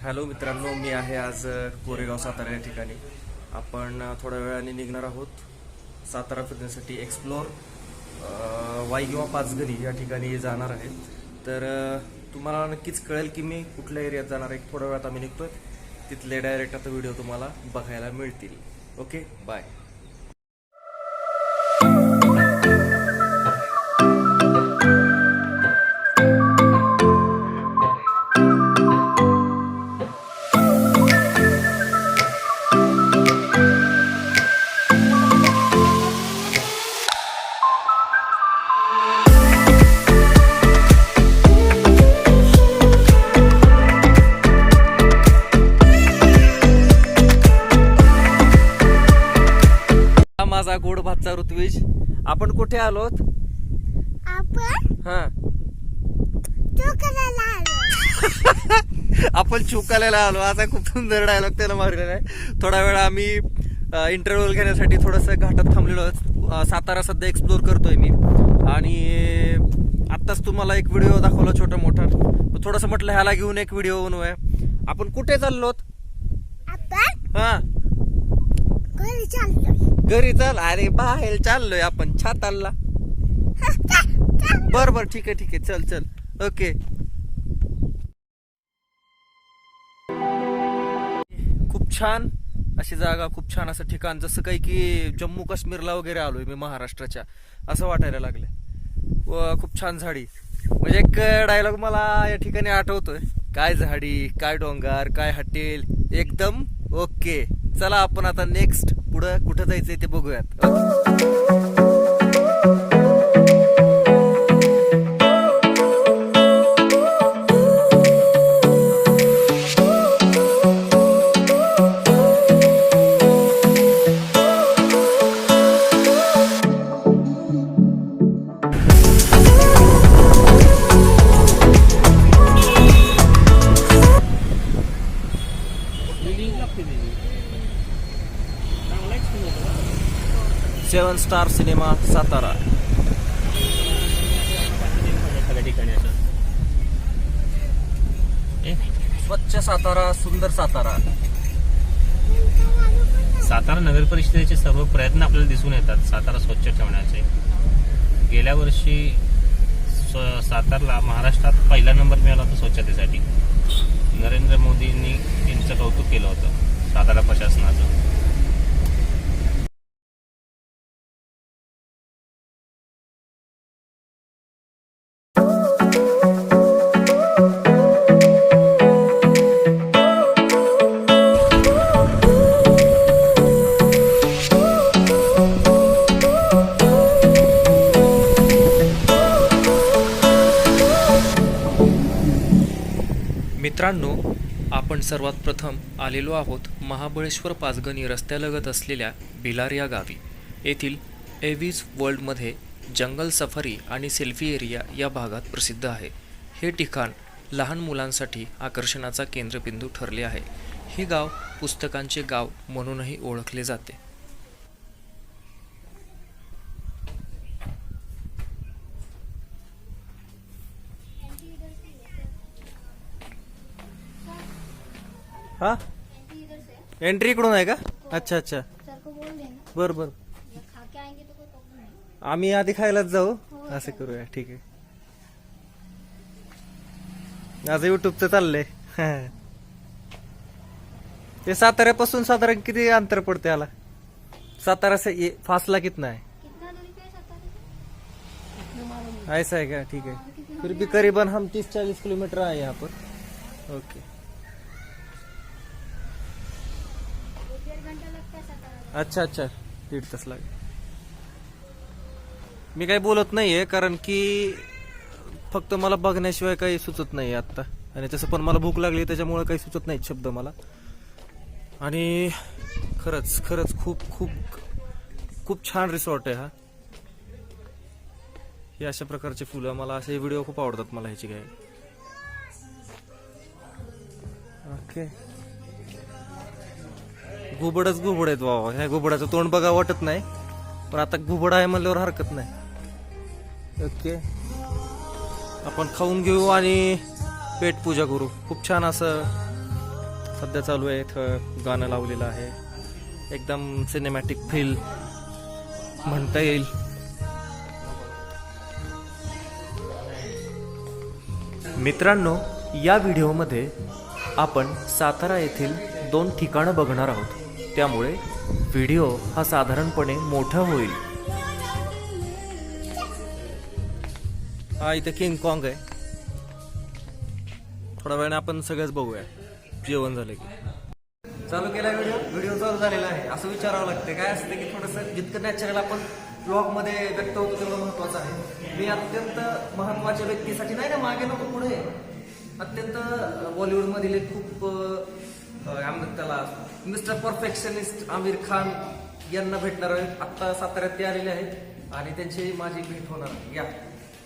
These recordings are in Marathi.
हॅलो मित्रांनो, मी आहे आज कोरेगाव सातारा या ठिकाणी. आपण थोड्या वेळाने निघणार आहोत सातारा फिरण्यासाठी. एक्सप्लोर वाई किंवा पाचगणी या ठिकाणी जाणार आहे. तर तुम्हाला नक्कीच कळेल की मी कुठल्या एरियात जाणार आहे. थोड्या वेळात आम्ही निघतोय. तिथले डायरेक्ट आता व्हिडिओ तुम्हाला बघायला मिळतील. Okay, bye. माझा गोड भातचा ऋत्विज. आपण कुठे आलोत? आपण चुकायला आलो. असा खूप सुंदर डायलॉग त्याला मारलेला आहे. थोडा वेळ आम्ही इंटरव्ह्यू घेण्यासाठी थोडंसं घाटात थांबलेलो आहोत. सातारा सध्या एक्सप्लोर करतोय मी. आणि आत्ताच तुम्हाला एक व्हिडिओ दाखवला छोटा मोठा. थोडंसं म्हटलं ह्याला घेऊन एक व्हिडिओ बनवूया. आपण कुठे चाललोत? हा, घरी चाल. अरे बाहेर चाललोय आपण छातालला. बर बर, ठीक आहे चल चल. ओके. खूप छान अशी जागा, खूप छान असं ठिकाण, जसं काही की जम्मू काश्मीरला वगैरे आलोय मी, महाराष्ट्राच्या असं वाटायला लागलंय. व खूप छान झाडी. म्हणजे एक डायलॉग मला या ठिकाणी आठवतोय, काय झाडी, काय डोंगर, काय हॉटेल, एकदम ओके. चला आपण आता नेक्स्ट पुढं कुठं जायचंय ते बघूयात. सेवन स्टार सिनेमा सातारा. स्वच्छ सातारा, सुंदर सातारा. सातारा नगर परिषदेचे सर्व प्रयत्न आपल्याला दिसून येतात सातारा स्वच्छ ठेवण्याचे. गेल्या वर्षी सातारला महाराष्ट्रात पहिला नंबर मिळाला होता स्वच्छतेसाठी. नरेंद्र मोदींनी त्यांचं कौतुक केलं होतं सातारा प्रशासनाचं. मित्रांनो, आपण सर्वात प्रथम आलेलो आहोत महाबळेश्वर पाचगणी रस्त्यालगत असलेल्या भिलार या गावी. येथील एव्हिज वर्ल्डमध्ये जंगल सफारी आणि सेल्फी एरिया या भागात प्रसिद्ध आहे. हे ठिकाण लहान मुलांसाठी आकर्षणाचा केंद्रबिंदू ठरले आहे. हे गाव पुस्तकांचे गाव म्हणूनही ओळखले जाते. हा, एंट्री इकडून आहे का? अच्छा अच्छा, बर बर. आम्ही आधी खायलाच जाऊ, असं करूया. ठीक आहे. आज युट्यूबचं चाललंय. ते साताऱ्यापासून साधारण किती अंतर पडते याला? सातारा से फासला कितना है? ऐसा है क्या? ठीक है. फिर भी करीबन हम 30-40 किलोमीटर आए यहाँ पर. ओके. अच्छा अच्छा, 1.5 तास लागेल. मी काही बोलत नाहीये कारण की फक्त मला बघण्याशिवाय काही सुचत नाही आता. आणि तसं पण मला भूक लागली त्याच्यामुळे काही सुचत नाहीत शब्द मला. आणि खरंच खरंच खूप खूप खूप छान रिसॉर्ट आहे हा. हे अशा प्रकारचे फुलं, मला असे व्हिडिओ खूप आवडतात मला ह्याची काय. ओके. घुबडच घुबड आहेत बाबा. ह्या घुबडाचं तोंड बघा वाटत नाही, पण आता घुबड आहे म्हणल्यावर हरकत नाही. ओके, आपण खाऊन घेऊ आणि पेट पूजा करू. खूप छान असं सध्या चालू आहे. इथं गाणं लावलेलं आहे. एकदम सिनेमॅटिक फील म्हणता येईल. मित्रांनो, या व्हिडिओमध्ये आपण सातारा येथील 2 ठिकाणं बघणार आहोत. त्यामुळे व्हिडिओ हा साधारणपणे मोठा होईल. हा इथे किंग कॉंग आहे. थोड्या वेळाने आपण सगळंच बघूया जेवण झालं की. चालू केला व्हिडिओ चालू झालेला आहे. असं विचारावं लागते. काय असते की थोडंसं जितकं नॅचरल आपण ब्लॉगमध्ये व्यक्त होतो तेवढं महत्वाचं आहे. मी अत्यंत महत्वाच्या व्यक्तीसाठी नाही ना, मागे नको पुढे, अत्यंत बॉलिवूडमधील एक खूप काय म्हणतात त्याला, मिस्टर परफेक्शनिस्ट आमिर खान यांना भेटणार आहे. आत्ता साताऱ्यात ते आलेले आहेत आणि त्यांची माझी भेट होणार. या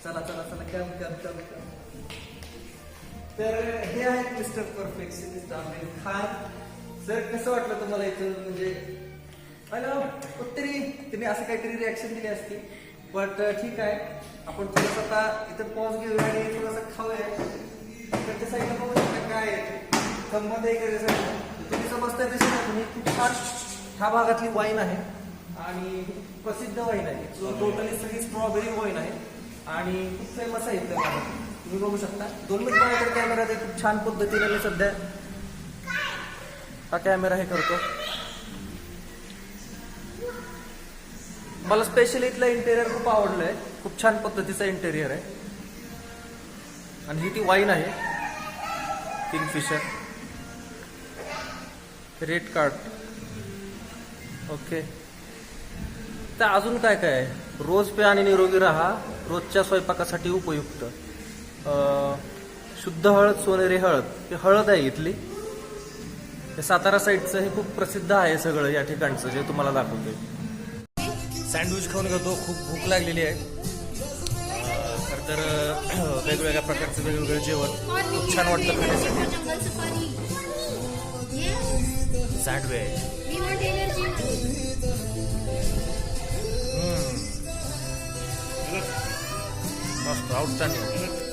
चला चला चला कम. तर हे आहेत mister perfectionist Aamir Khan. Sir, कसं वाटलं तुम्हाला इथं? म्हणजे तरी त्यांनी असं काहीतरी रिॲक्शन दिली असती, बट ठीक आहे. आपण थोडंसं आता इथं पॉज घेऊया आणि थोडंसं खाऊया. इकडच्या साईडला बघू शकता काय आहे संबंध तुम्ही समजताय तशी नाही. खूप छान ह्या भागातली वाईन आहे आणि प्रसिद्ध वाईन आहे. टोटली सगळी स्ट्रॉबेरी वाईन आहे आणि खूप फेमस आहे इथल्या भागात. तुम्ही बघू शकता. 2 मिनिट माझ्याकडे कॅमेरा आहे. खूप छान पद्धतीने मी सध्या हा कॅमेरा हे करतो. मला स्पेशली इथलं इंटेरियर खूप आवडलंय. खूप छान पद्धतीचं इंटेरियर आहे आणि ही ती वाईन आहे किंगफिशर रेड कार्ड. ओके, तर अजून काय काय आहे? रोज पे आणि निरोगी राहा, रोजच्या स्वयंपाकासाठी उपयुक्त. शुद्ध हळद, सोनेरी हळद, ही हळद आहे इथली. हे सातारा साईडचं हे खूप प्रसिद्ध आहे सगळं या ठिकाणचं, जे तुम्हाला दाखवतोय. सँडविच खाऊन घेतो. खूप भूक लागलेली आहे. तर वेगवेगळ्या प्रकारचं वेगवेगळं जेवण खूप छान वाटतं खाण्यासाठी. सँडविच मस्त, आउटस्टँडिंग.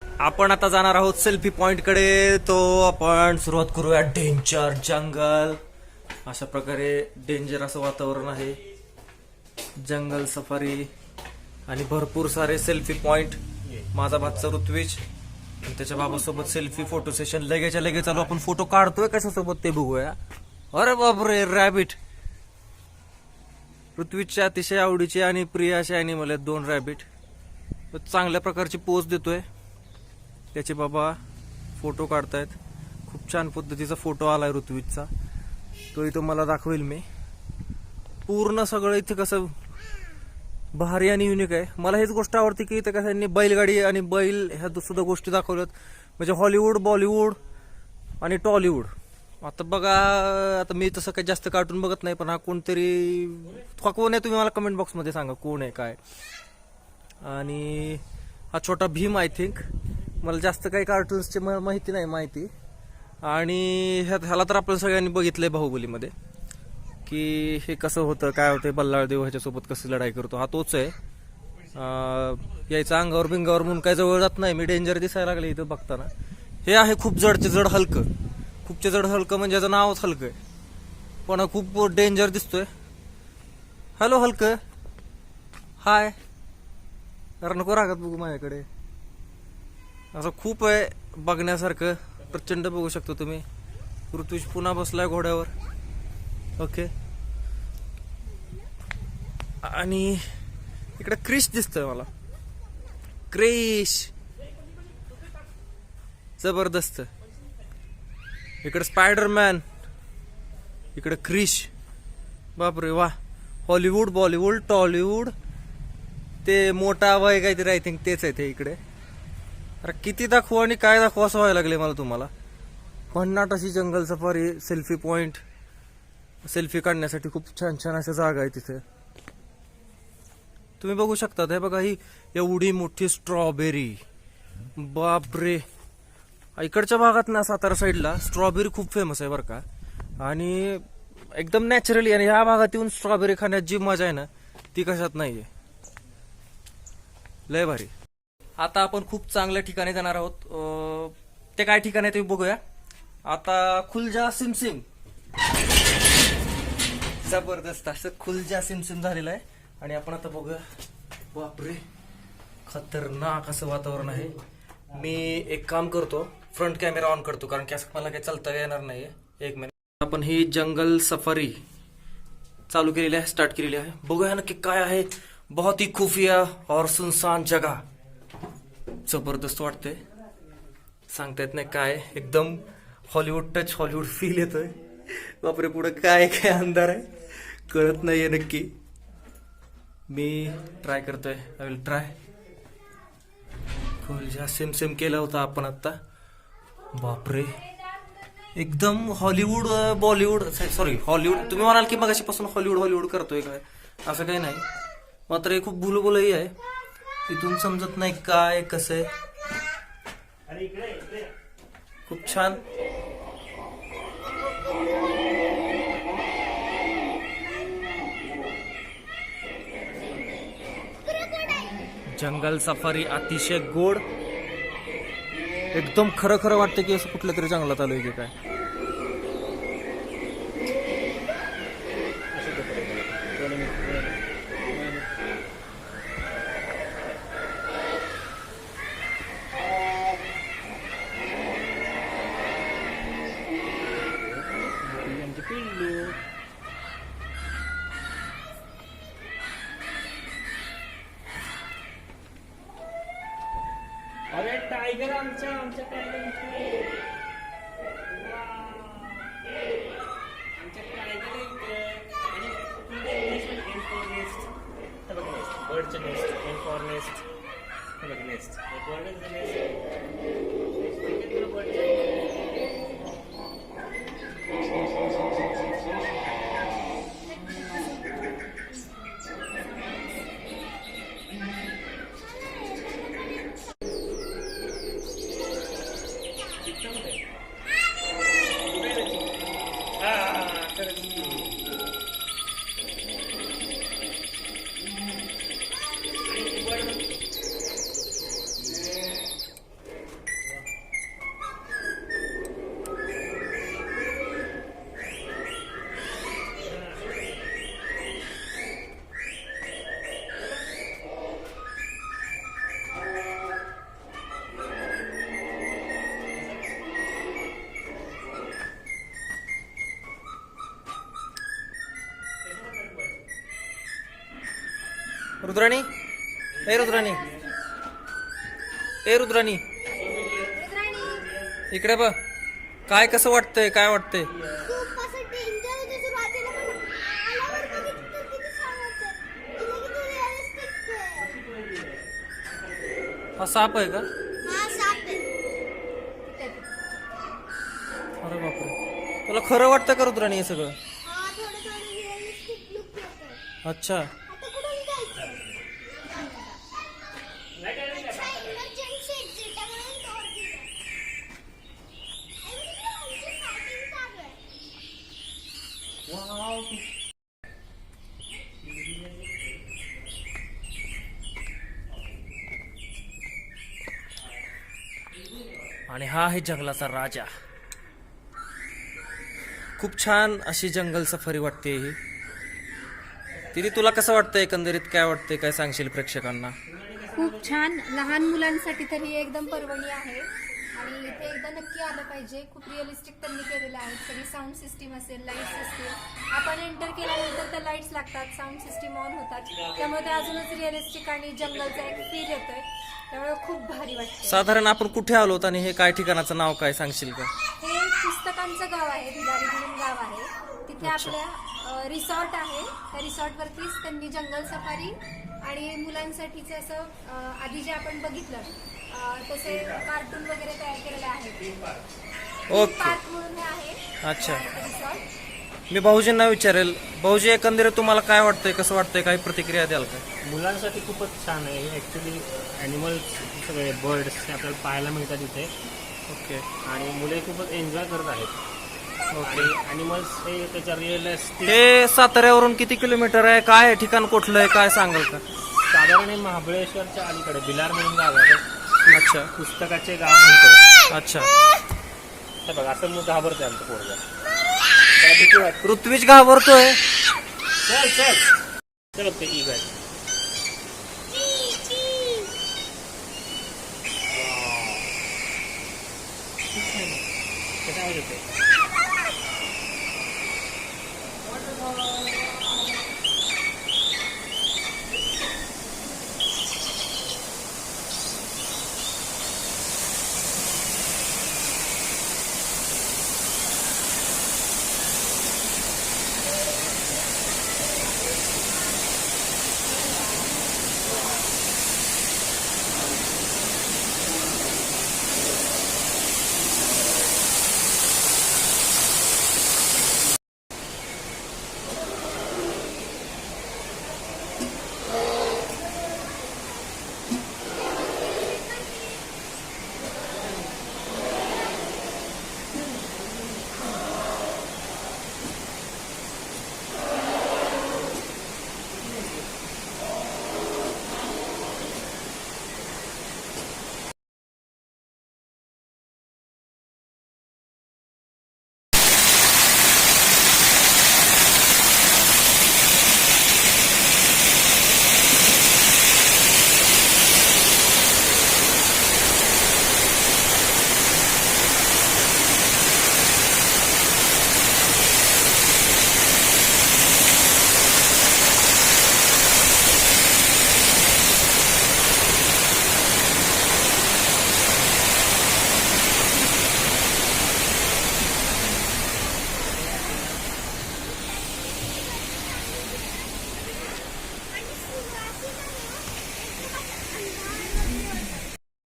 आपण आता जाणार आहोत सेल्फी पॉइंट कडे. तो आपण सुरुवात करूया. डेंजर जंगल, अशा प्रकारे डेंजर असं वातावरण आहे. जंगल सफारी आणि भरपूर सारे सेल्फी पॉइंट. माझा भाचा ऋत्विज आणि त्याच्या बाबासोबत सेल्फी फोटो सेशन. लगेच चालू. आपण फोटो काढतोय कशासोबत ते बघूया. अरे बापरे, रॅबिट. ऋत्विजच्या अतिशय आवडीचे आणि प्रिय असे अॅनिमल आहेत 2 रॅबिट. चांगल्या प्रकारची पोज देतोय. त्याचे बाबा फोटो काढतायत. खूप छान पद्धतीचा फोटो आलाय ऋत्विजचा. तो इथं मला दाखवेल मी. पूर्ण सगळं इथे कसं भारी आणि युनिक आहे. मला हेच गोष्ट आवडते की इथं कसं यांनी बैलगाडी आणि बैल ह्या सुद्धा गोष्टी दाखवल्यात. म्हणजे हॉलिवूड, बॉलिवूड आणि टॉलिवूड. आता बघा, आता मी तसं काही जास्त कार्टून बघत नाही, पण हा कोणतरी कोण आहे तुम्ही मला कमेंट बॉक्समध्ये सांगा कोण आहे काय. आणि हा छोटा भीम, आय थिंक. मला जास्त काही कार्टून्सची माहिती नाही. आणि ह्याला तर आपण सगळ्यांनी बघितलंय बाहुबलीमध्ये की हे कसं होतं, काय होतं. बल्लाळदेव ह्याच्यासोबत कसं लढाई करतो. हा तोच आहे. यायचा अंगावर बिंगावर म्हणून काय जवळ जात नाही मी. डेंजर दिसायला लागले इथं बघताना. हे आहे खूप जडचे जड हलकं. खूपचे जड हलकं म्हणजे याचं नावच हलकं आहे, पण हा खूप डेंजर दिसतोय. हॅलो हलकं, हाय. जरा नको रागत बघू माझ्याकडे. असं खूप आहे बघण्यासारखं. प्रचंड बघू शकतो तुम्ही. ऋतुज पुन्हा बसलाय घोड्यावर. ओके, आणि इकडे क्रिश दिसतोय मला. क्रिश जबरदस्त. इकडे स्पायडरमॅन, इकडे क्रिश. बापरे वा. हॉलिवूड, बॉलिवूड, टॉलिवूड, ते मोठा वय काहीतरी आय थिंक तेच आहे ते इकडे. अरे किती दाखवू आणि काय दाखवू असं व्हायला लागले मला तुम्हाला. भन्नाट अशी जंगल सफारी, सेल्फी पॉइंट. सेल्फी काढण्यासाठी खूप छान छान अशा जागा आहे तिथे. तुम्ही बघू शकता. हे बघा, ही एवढी मोठी स्ट्रॉबेरी. बापरे. इकडच्या भागात ना सातारा साईडला स्ट्रॉबेरी खूप फेमस आहे बरं का. आणि एकदम नॅचरली. आणि ह्या भागात येऊन स्ट्रॉबेरी खाण्यात जी मजा आहे ना ती कशात नाहीये. लय भारी. आता आपण खूप चांगल्या ठिकाणी जाणार आहोत. ते काय ठिकाण आहे ते बघूया. आता खुलजा सिमसिम, जबरदस्त असं खुलजा सिमसिम झालेलं आहे. आणि आपण आता बघूया. बापरे खतरनाक असं वातावरण आहे. मी एक काम करतो, फ्रंट कॅमेरा ऑन करतो, कारण की असं मला काही चालता येणार नाहीये. एक मिनिट. आपण ही जंगल सफारी चालू केलेली आहे, स्टार्ट केलेली आहे. बघूया नक्की काय आहे. बहुत ही खुफिया और सुनसान जगह. जबरदस्त वाटतंय, सांगता येत नाही काय. एकदम हॉलिवूड टच, हॉलिवूड फील येतोय. बापरे पुढे काय काय अंधार आहे कळत नाहीये नक्की. मी ट्राय करतोय, आय विल ट्राय. खुलजा सिमसिम केला होता आपण आता. बापरे एकदम हॉलिवूड बॉलिवूड, सॉरी हॉलिवूड. तुम्ही म्हणाल की मगाशीपासून हॉलिवूड करतोय काय, असं काही नाही. मात्र हे खूप भुलभुलही आहे, तिथून समजत नाही काय कसं आहे. खूप छान. जंगल सफारी अतिशय गोड. एकदम खरं खरं वाटतं की असं कुठल्या तरी जंगलात आलोय की काय. अरे टायगर आमच्या टायगर बर्डचे नेस्ट, नेस्ट, नेस्ट, रुद्राणी, ए रुद्राणी, ए रुद्राणी, इकडे बघ. काय कसं वाटतंय, काय वाटतंय. खूप असं डेंजर होतं सुरुवातीला, पण आल्यावर बघितलं तर किती छान वाटतं. किती रिअलिस्टिक आहे. हा साप आहे का. हा साप आहे. अरे बापरे, तुला खरं वाटतं का रुद्राणी हे सगळं. हा थोडं थोडं रिअलिस्टिक लुक येतं. अच्छा. आता कुठून जायचं. अच्छा इमर्जन्सी एक्झिट आहे म्हणून तो वरती आहे. आणि आमची फायटिंग चालू आहे. आणि हा आहे जंगलाचा राजा. खूप छान अशी जंगल सफारी वाटते ही. तिथे तुला कसं वाटतं एकंदरीत, काय वाटतंय, काय सांगशील प्रेक्षकांना. खूप छान. लहान मुलांसाठी तर ही एकदम पर्वणी आहे आणि इथे एकदा नक्की आलं पाहिजे. खूप रिअलिस्टिक त्यांनी केलेलं आहे. सगळी साऊंड सिस्टीम असेल, लाईट सिस्टीम. आपण एंटर केल्यानंतर त्या लाईट्स लागतात, साऊंड सिस्टीम ऑन होतात, त्यामुळे ते अजूनच रिअलिस्टिक आणि जंगलचा एक फील येतोय. त्यामुळे खूप भारी वाटतं. साधारण आपण कुठे आलोत आणि हे काय ठिकाणाचं नाव काय सांगशील का. हे पुस्तकांचं गाव आहे, भिलारी म्हणून गाव आहे. तिथे आपल्या रिसॉर्ट आहे. त्या रिसॉर्टवरतीच त्यांनी जंगल सफारी आणि मुलांसाठीचं असं आधी जे आपण बघितलं तसे कार्टून वगैरे तयार केलेले आहेत. ओके. पार्क म्हणून हे आहे. अच्छा. रिसॉर्ट. मी भाऊजींना विचारेल. भाऊजी एकंदरीत तुम्हाला काय वाटतंय, कसं वाटतंय, काही प्रतिक्रिया द्याल का. मुलांसाठी खूपच छान आहे. ॲक्च्युली ॲनिमल्स सगळे बर्ड्स आपल्याला पाहायला मिळतात इथे. ओके. आणि मुले खूपच एन्जॉय करत आहेत. आणि ॲनिमल्स हे त्याच्या रिअलिस्टिक हे साताऱ्यावरून किती किलोमीटर आहे, काय आहे ठिकाण कुठलं आहे, काय सांगाल का? साधारण हे महाबळेश्वरच्या अलीकडे भिलार म्हणून गाव आहे. अच्छा पुस्तकाचे गाव म्हणतो. अच्छा. हे बघा असं मग घाबरते आमचं पोरगं. त्याला भीती वाटते. ऋत्विज घाबरतोय. चल चल चल ते ई गाडी. कसं आवाज येतोय?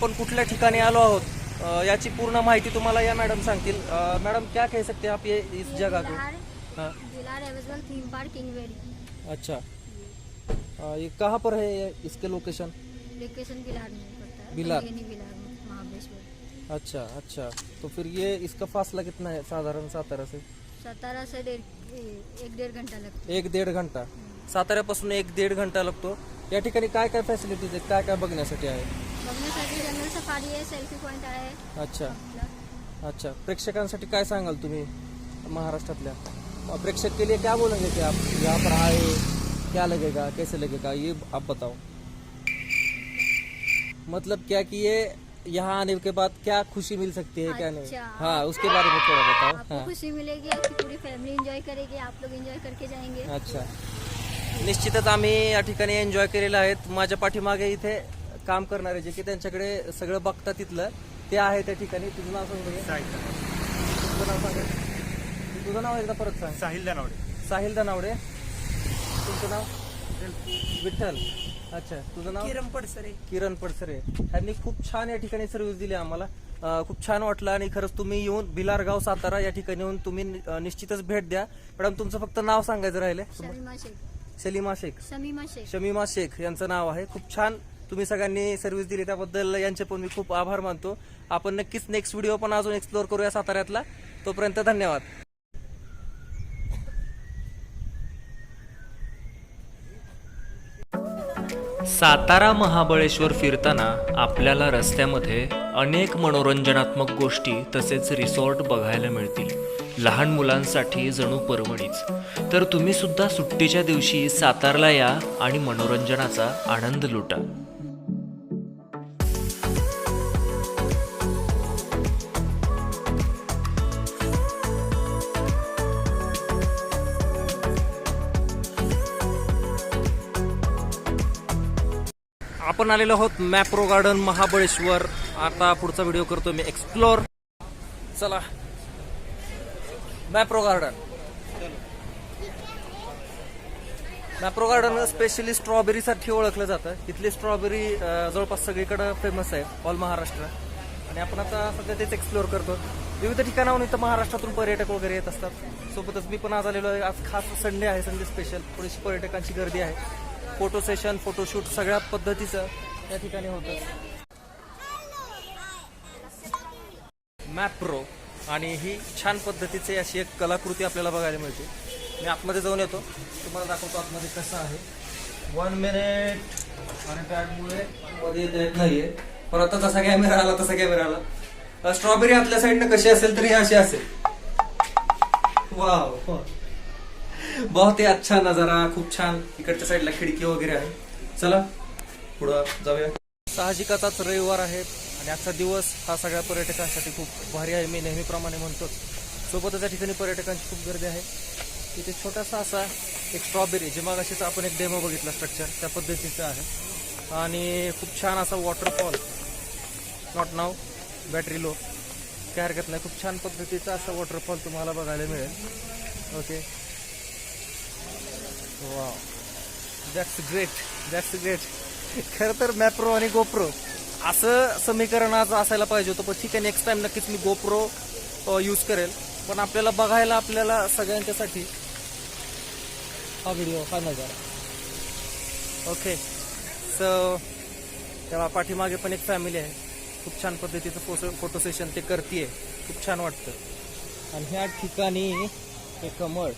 आपण कुठल्या ठिकाणी आलो आहोत याची पूर्ण माहिती तुम्हाला या मॅडम सांगतील. मैडम क्या कह सकते हैं आप ये इस जगह को? हाँ. भिलार एवजल थीम पार्क किंगवेरी। अच्छा. ये कहाँ पर है ये, इसके लोकेशन? लोकेशन भिलार में पड़ता है। भिलार? भिलार में महाबलेश्वर। अच्छा अच्छा. तो फिर ये इसका फासला कितना है साधारण सातारा से? सातारा से 1-1.5 घंटा लगता 1-1.5 घंटा. साताऱ्यापासून 1-1.5 घंटा लागतो. या ठिकाणी काय काय फॅसिलिटीज आहेत, काय काय बघण्यासाठी आहे? है। बघण्यासाठी जंगल सफारी आहे, सेल्फी पॉइंट आहे अच्छा आपला। अच्छा. प्रेक्षकांसाठी काय सांगाल तुम्ही महाराष्ट्रातल्या प्रेक्षक के लिए क्या बोलेंगे कि आप यहाँ पर आए, क्या लगेगा, कैसे लगेगा, ये आप बताओ. मतलब क्या कि ये यहाँ आने के बाद क्या खुशी मिल सकती है, क्या नहीं? अच्छा. हाँ, उसके बारे में थोड़ा बताओ. आपको हाँ. खुशी मिलेगी, आपकी पूरी फैमिली एंजॉय करेगी, आप लोग एंजॉय करके जाएंगे। अच्छा. निश्चितच आम्ही या ठिकाणी एन्जॉय केलेलं आहेत. माझ्या पाठीमागे इथे काम करणारे जे की त्यांच्याकडे सगळं बघतात तिथलं ते आहे त्या ठिकाणी. तुझं नाव सांग बघा. तुझं नाव सांग. तुझं नाव एकदा परत सांग. साहिल दानवडे. साहिल दनावडे. तुमचं नाव? विठ्ठल. अच्छा. तुझं नाव? किरण पडसरे. त्यांनी खूप छान या ठिकाणी सर्व्हिस दिली आम्हाला. खूप छान वाटलं आणि खरंच तुम्ही येऊन भिलारगाव सातारा या ठिकाणी येऊन तुम्ही निश्चितच भेट द्या. मॅडम तुमचं फक्त नाव सांगायचं राहिले. शमीमा शेख। सलीमा शेख. शमीमा शेख। शमीमा शेख यांचं नाव आहे. खूप छान तुम्ही सगळ्यांनी सर्व्हिस दिली त्याबद्दल यांचे पण मी खूप आभार मानतो. आपण नक्कीच नेक्स्ट व्हिडिओ पण अजून एक्सप्लोर करूया साताऱ्यातला. तोपर्यंत धन्यवाद. सातारा महाबळेश्वर फिरताना आपल्याला रस्त्यामध्ये अनेक मनोरंजनात्मक गोष्टी तसेच रिसॉर्ट बघायला मिळतील. लहान मुलांसाठी जणू पर्वणीच. तर तुम्ही सुद्धा सुट्टीच्या दिवशी सातारला या आणि मनोरंजनाचा आनंद लुटा. आपण आलेलो आहोत मॅप्रो गार्डन महाबळेश्वर. आता पुढचा व्हिडिओ करतो मी एक्सप्लोर. चला Mapro garden. Mapro garden specially स्ट्रॉबेरीसाठी ओळखलं जातं. इथली स्ट्रॉबेरी जवळपास सगळीकडे फेमस आहे, ऑल महाराष्ट्र. आणि आपण आता सध्या तेच एक्सप्लोर करतो. विविध ठिकाणाहून इथं महाराष्ट्रातून पर्यटक वगैरे येत असतात. सोबतच मी पण आज आलेलो आहे. आज खास संडे आहे, संडे स्पेशल. थोडीशी पर्यटकांची गर्दी आहे. फोटो सेशन, फोटोशूट सगळ्या पद्धतीचं या ठिकाणी होतं. मॅप्रो आणि ही छान पद्धतीची अशी एक कलाकृती आपल्याला बघायला मिळते. मी आतमध्ये जाऊन येतो, तुम्हाला दाखवतो आतमध्ये कसं आहे. 1 मिनिट. आणि बॅगमुळे मध्ये येत नाहीये, पण आता तसा कॅमेरा आला. स्ट्रॉबेरी आतल्या साईडनं कशी असेल तरी अशी असेल. वाव, बहुत ही अच्छा नजारा, खूप छान. इकडच्या साईडला खिडकी वगैरे आहे. चला पुढं जाऊया. साहजिकच आज रविवार आहे आणि आजचा दिवस हा सगळ्या पर्यटकांसाठी खूप भारी आहे. मी नेहमीप्रमाणे म्हणतोच. सोबतच या ठिकाणी पर्यटकांची खूप गर्दी आहे. तिथे छोटासा असा एक स्ट्रॉबेरी, जे मग अशीच आपण एक डेमो बघितला स्ट्रक्चर, त्या पद्धतीचं आहे. आणि खूप छान असा waterfall. Not now, battery low, काय हरकत नाही. खूप छान पद्धतीचा असा वॉटरफॉल तुम्हाला बघायला मिळेल. Okay, wow, that's great. खरं तर मॅप्रो आणि गोप्रो असं समीकरण आज असायला पाहिजे होतं, पण ठीक आहे, नेक्स्ट टाइम नक्कीच मी गोप्रो यूज करेल. पण आपल्याला बघायला, आपल्याला सगळ्यांच्यासाठी हा व्हिडिओ, हा नजारा. ओके, सो तेव्हा पाठीमागे पण एक फॅमिली आहे. खूप छान पद्धतीचं फोटो सेशन ते करतीये, खूप छान वाटतं. आणि ह्या ठिकाणी एक कमळ,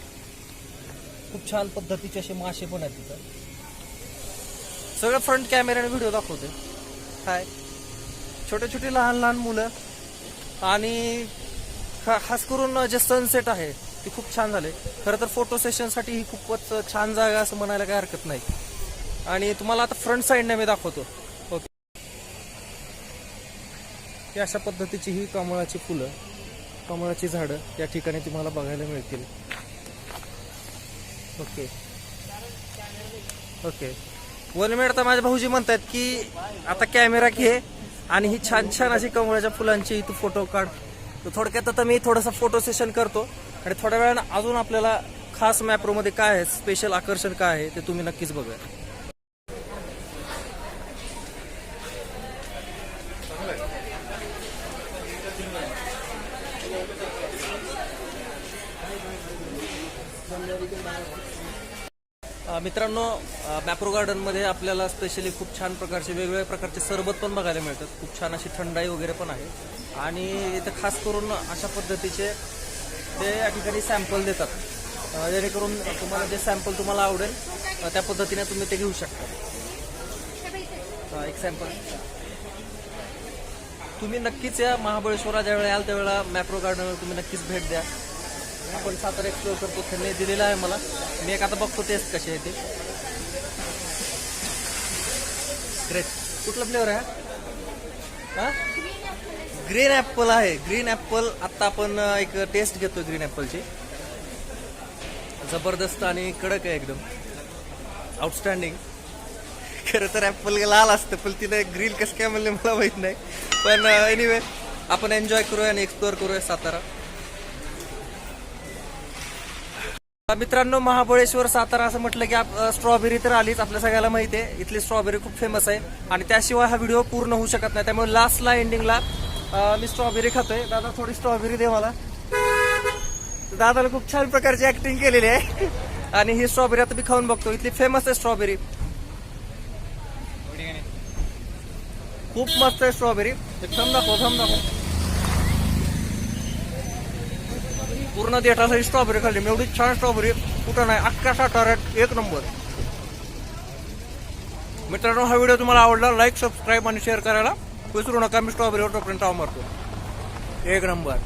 खूप छान पद्धतीचे असे मासे पण आहेत तिथं. सगळं फ्रंट कॅमेऱ्याने व्हिडिओ दाखवते. हाय, छोटे छोटे लहान मुलं. आणि खास करून जे सनसेट आहे ते खूप छान झाले. खरं तर फोटो सेशनसाठी ही खूपच छान जागा असं म्हणायला काही हरकत नाही. आणि तुम्हाला आता फ्रंट साईडने मी दाखवतो. ओके, ही अशा पद्धतीची ही कमळाची फुलं, कमळाची झाडं या ठिकाणी तुम्हाला बघायला मिळतील. Okay, 1 minute. तर माझे भाऊजी म्हणतात की आता कॅमेरा घे आणि ही छान छान अशी कमळाच्या फुलांची तू फोटो काढ. तर थोडक्यात आता मी थोडंसं फोटो सेशन करतो आणि थोड्या वेळानं अजून आपल्याला खास मॅप्रोमध्ये काय आहे, स्पेशल आकर्षण काय आहे ते तुम्ही नक्कीच बघा. मित्रांनो, मॅप्रो गार्डनमध्ये आपल्याला स्पेशली खूप छान प्रकारचे वेगवेगळ्या प्रकारचे सरबत पण बघायला मिळतात. खूप छान अशी थंडाई वगैरे पण आहे. आणि इथं खास करून अशा पद्धतीचे ते या ठिकाणी सॅम्पल देतात, जेणेकरून तुम्हाला जे सॅम्पल तुम्हाला आवडेल त्या पद्धतीने तुम्ही ते घेऊ शकता. एक सॅम्पल तुम्ही नक्कीच या महाबळेश्वरला ज्यावेळेला याल त्यावेळेला मॅप्रो गार्डनवर तुम्ही नक्कीच भेट द्या. आपण सातारा एक्सप्लोर करतो, त्यांनी दिलेला आहे मला. मी एक आता बघतो टेस्ट कशी आहे ते. ग्रेट. कुठला फ्लेवर आहे हा? ग्रीन ॲपल आहे. Green Apple. आत्ता आपण एक टेस्ट घेतो ग्रीन ॲपलची. जबरदस्त आणि कडक आहे एकदम. आउटस्टँडिंग. खरं तर ॲपल लाल असतं, पण तिने ग्रीन कसं काय म्हणलं मला माहीत नाही. पण एनिवे आपण एन्जॉय करूया आणि एक्सप्लोअर करूया सातारा. मित्रांनो, महाबळेश्वर सातारा असं म्हटलं की स्ट्रॉबेरी तर आलीच, आपल्या सगळ्याला माहिती आहे. इथली स्ट्रॉबेरी खूप फेमस आहे आणि त्याशिवाय हा व्हिडिओ पूर्ण होऊ शकत नाही. त्यामुळे लास्टला एंडिंगला मी स्ट्रॉबेरी खातोय. दादा थोडी स्ट्रॉबेरी दे मला. दादाला खूप छान प्रकारची ऍक्टिंग केलेली आहे आणि ही स्ट्रॉबेरी आता मी खाऊन बघतो. इथली फेमस आहे स्ट्रॉबेरी, खूप मस्त आहे स्ट्रॉबेरी. थंब दाखव. पूर्ण देठासाठी स्ट्रॉबेरी खाल्ली मी. एवढी छान स्ट्रॉबेरी कुठं नाही, अख्ख्या साताऱ्यात एक नंबर. मित्रांनो, हा व्हिडिओ तुम्हाला आवडला, लाईक, सबस्क्राईब आणि शेअर करायला विसरू नका. मी स्ट्रॉबेरीवर तोपर्यंत मारतो. एक नंबर.